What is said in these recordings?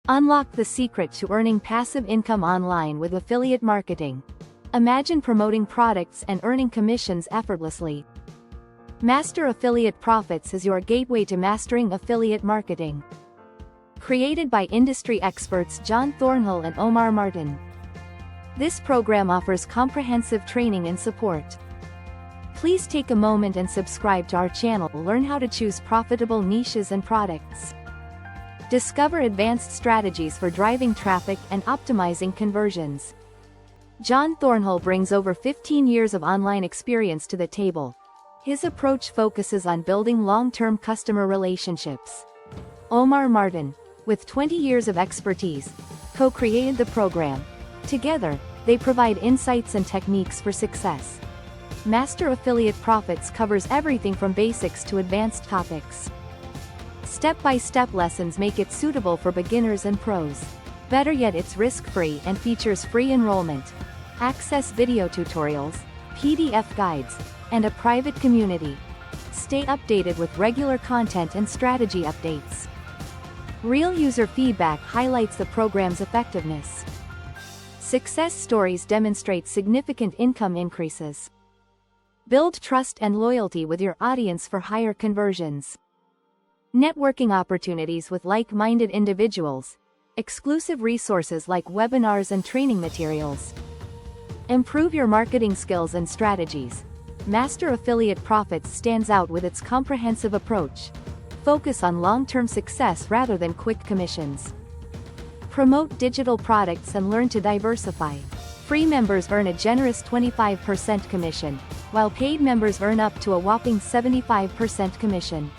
Unlock the secret to earning passive income online with affiliate marketing. Imagine promoting products and earning commissions effortlessly. Master Affiliate Profits is your gateway to mastering affiliate marketing. Created by industry experts John Thornhill and Omar Martin. This program offers comprehensive training and support. Please take a moment and subscribe to our channel to learn how to choose profitable niches and products. Discover advanced strategies for driving traffic and optimizing conversions. John Thornhill brings over 15 years of online experience to the table. His approach focuses on building long-term customer relationships. Omar Martin, with 20 years of expertise, co-created the program. Together, they provide insights and techniques for success. Master Affiliate Profits covers everything from basics to advanced topics. Step-by-step lessons make it suitable for beginners and pros. Better yet, it's risk-free and features free enrollment, access video tutorials, PDF guides, and a private community. Stay updated with regular content and strategy updates. Real user feedback highlights the program's effectiveness. Success stories demonstrate significant income increases. Build trust and loyalty with your audience for higher conversions. Networking opportunities with like-minded individuals. Exclusive resources like webinars and training materials. Improve your marketing skills and strategies. Master Affiliate Profits stands out with its comprehensive approach. Focus on long-term success rather than quick commissions. Promote digital products and learn to diversify. Free members earn a generous 25% commission, while paid members earn up to a whopping 75% commission.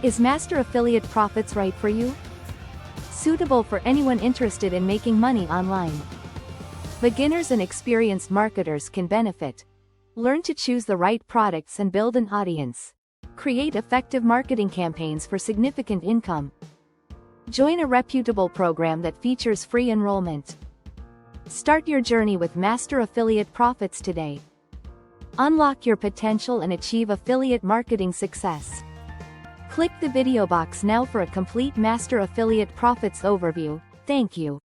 Is Master Affiliate Profits right for you? Suitable for anyone interested in making money online. Beginners and experienced marketers can benefit. Learn to choose the right products and build an audience. Create effective marketing campaigns for significant income. Join a reputable program that features free enrollment. Start your journey with Master Affiliate Profits today. Unlock your potential and achieve affiliate marketing success. Click the video box now for a complete Master Affiliate Profits overview. Thank you.